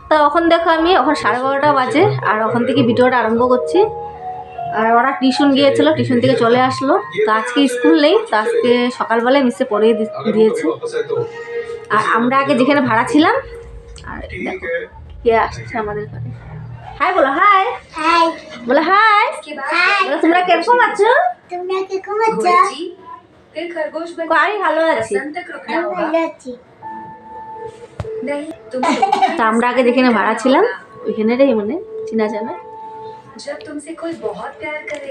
তো এখন দেখো আমি এখন 12:30 বাজে আর ওখান থেকে ভিডিওটা আরম্ভ করছি। আর ওরা টিউশন গিয়েছিল, টিউশন থেকে চলে আসলো। তো আজকে স্কুল নেই, তো আজকে সকালবেলায় মিসে পড়িয়ে দিয়েছে। আর আমরা আগে যেখানে ভাড়া ছিলাম, আর দেখো কে আসছে আমাদের ঘরে। হাই বলো, হাই হাই বলো, হাই বলো। তোমরা কিরকম আছো? আমি ভালো আছি। তা আমরা আগে যেখানে ভাড়া ছিলাম ওইখানেরই মানে চিনা জানা।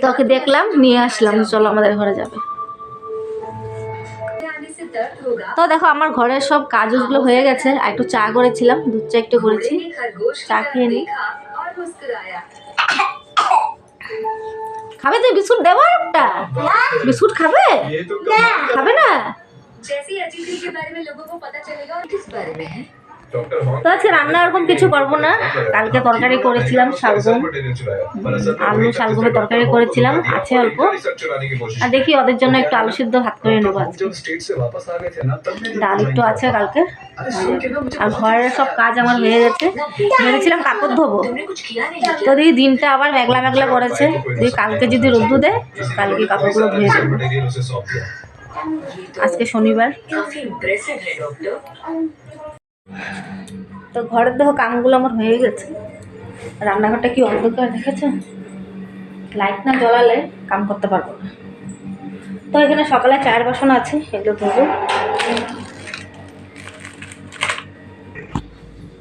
তোকে দেখলাম, নিয়ে আসলাম, চলো আমাদের ঘরে যাবে। তো দেখো আমার ঘরের সব কাজগুলো হয়ে গেছে। আর একটু চা করেছিলাম, দুধ চা একটু করেছি, চা খেয়ে নি। খাবে তুই? বিস্কুট দেবো একটা? বিস্কুট খাবে? খাবে না? তো আজকে রান্না ওরকম কিছু করবো না। কালকে তরকারি করেছিলাম, শালগম, আলু শালগমের তরকারি করেছিলাম, আছে অল্প। আর দেখি ওদের জন্য একটু আলু সিদ্ধ ভাত করে নেবো আজকে। ডাল একটু আছে কালকে। আর ঘরের সব কাজ আমার হয়ে গেছে। ভেবেছিলাম কাপড় ধোবো, তো দেখি দিনটা আবার মেঘলা মেঘলা করেছে। দেখি কালকে যদি রোদ্দু দেয় কালকে কাপড়গুলো ধুয়ে যাবো। আজকে শনিবার। তো ঘরের দেখো কামগুলো আমার হয়ে গেছে। রান্নাঘরটা কি অন্ধকার দেখেছো? লাইট না জ্বলালে কাম করতে পারবো না। তো এখানে সকালে চায়ের বাসন আছে, এগুলো ধোবো।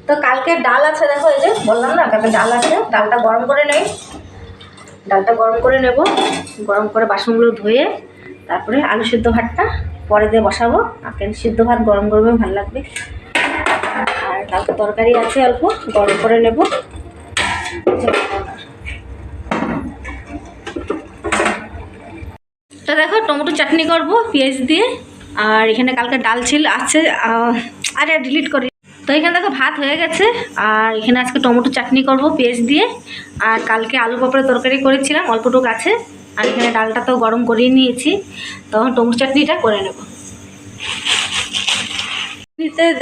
তো কালকে ডাল আছে, দেখো এই যে বললাম না কালকে ডাল আছে। ডালটা গরম করে নেই, ডালটা গরম করে নেব। গরম করে বাসনগুলো ধুয়ে তারপরে আলু সিদ্ধ ভাতটা পরে দিয়ে বসাবো। আর সিদ্ধ ভাত গরম গরমে ভালো লাগবে। আর কালকে তরকারি আছে অল্প, গরম করে নেব। তো দেখো টমেটো চাটনি করব পেঁয়াজ দিয়ে। আর এখানে কালকে ডাল ছিল আছে, আরে ডিলিট করি। তো এখানে দেখো ভাত হয়ে গেছে। আর এখানে আজকে টমেটো চাটনি করব পেঁয়াজ দিয়ে। আর কালকে আলু পপড়ের তরকারি করেছিলাম, অল্পটুক আছে। আর এখানে ডালটা তো গরম করিয়ে নিয়েছি, তখন টমেটো চাটনিটা করে নেব।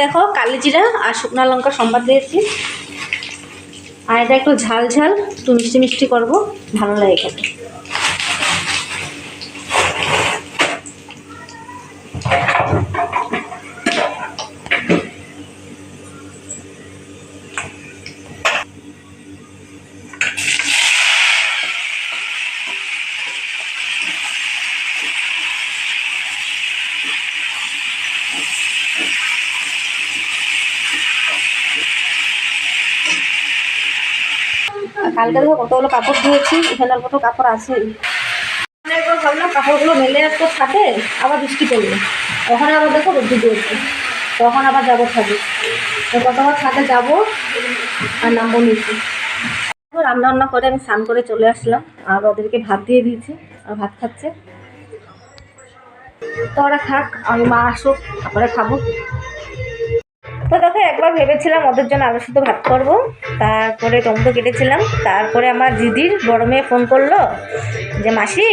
দেখো কালি জিরা আর শুকনো লঙ্কা সম্বাদ দিয়েছি। আর এটা একটু ঝাল ঝাল, একটু মিষ্টি মিষ্টি করবো, ভালো লাগে খেতে। কালকে দেখো কতগুলো কাপড় ধুয়েছি, এখানে অল্প কাপড় আছে। একবার ভাবলাম কাপড়গুলো মেলে একটা ছাদে, আবার বৃষ্টি পড়লো। ওখানে আবার দেখো রোদ্দুর দিয়েছে, তখন আবার যাবো ছাদে। তো কতবার ছাদে যাবো আর নামবো নিচে। রান্না বান্না করে আমি স্নান করে চলে আসলাম। আর ওদেরকে ভাত দিয়ে দিয়েছি, আর ভাত খাচ্ছে। তো ওরা খাক, আমি মা আসুক তারপরে খাবো। তো দেখো একবার ভেবেছিলাম ওদের জন্য আলু সিদ্ধ ভাত করবো, তারপরে টমেটো কেটেছিলাম। তারপরে আমার দিদির বড় মেয়ে ফোন করলো যে মাসি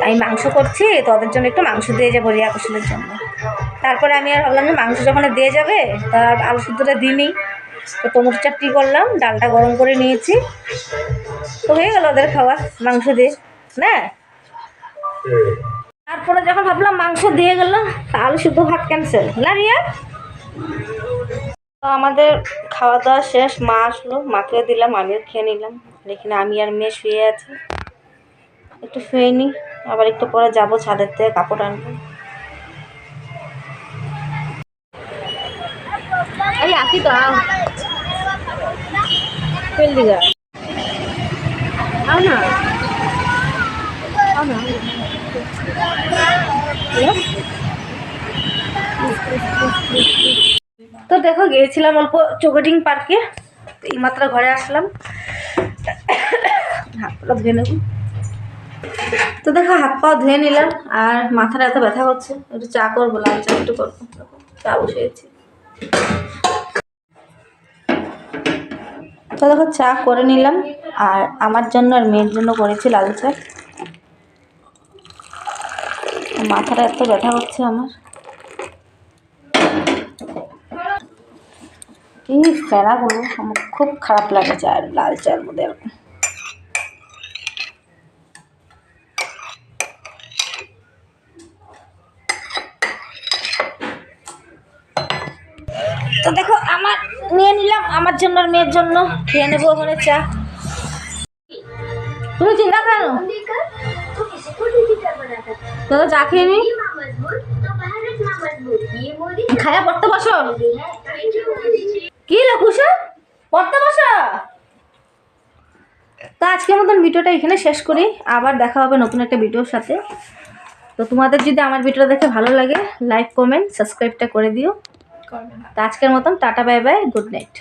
আমি মাংস করছি, তো ওদের জন্য একটু মাংস দিয়ে যাবো রিয়া কুশলের জন্য। তারপরে আমি আর ভাবলাম যে মাংস যখন দিয়ে যাবে তার আলু সিদ্ধটা দিইনি। তো টমেটো চাটনি করলাম, ডালটা গরম করে নিয়েছি, তো হয়ে গেল ওদের খাওয়া মাংস দিয়ে না। তারপরে যখন ভাবলাম মাংস দিয়ে গেল, আলু সিদ্ধ ভাত ক্যান্সেল না রিয়া। তো আমাদের খাওয়া দাওয়া শেষ, মা আসলো, মাকে দিলাম, আমিও খেয়ে নিলাম। এখানে আমি আর মেয়ে শুয়ে আছি, একটু শুয়ে নিই, আবার একটু পরে যাবো ছাদের থেকে কাপড় আনবো। এই আসি তো ফেল দিঘা না। তো দেখো গিয়েছিলাম অল্প চৌকাটিং পার্কে, এইমাত্র ঘরে আসলাম, হাত পা ধুয়ে নেব। তো দেখো হাত পা ধুয়ে নিলাম, আর মাথাটা এত ব্যথা হচ্ছে, একটু চা করবো, লাল চা একটু করবো। চা বসিয়েছি। তো দেখো চা করে নিলাম, আর আমার জন্য আর মেয়ের জন্য করেছি লাল চা। মাথাটা এত ব্যথা হচ্ছে আমার। এই ফেনাগুলো আমার খুব খারাপ লাগে চায়ের, লাল চায়ের মধ্যে এরকম। তো দেখো আমার নিয়ে নিলাম, আমার জন্য আর মেয়ের জন্য খেয়ে নেবো ওখানে চা। তুমি চিন্তা কেন তো চা খেয়ে নি, খায়া পড়তে বসো। কি লকুশা, পড়তে বসো। তো আজকের মতন ভিডিওটা এখানে শেষ করি, আবার দেখা হবে নতুন একটা ভিডিওর সাথে। তো তোমাদের যদি আমার ভিডিওটা দেখে ভালো লাগে লাইক কমেন্ট সাবস্ক্রাইবটা করে দিও। তো আজকের মতন tata bye bye, good night.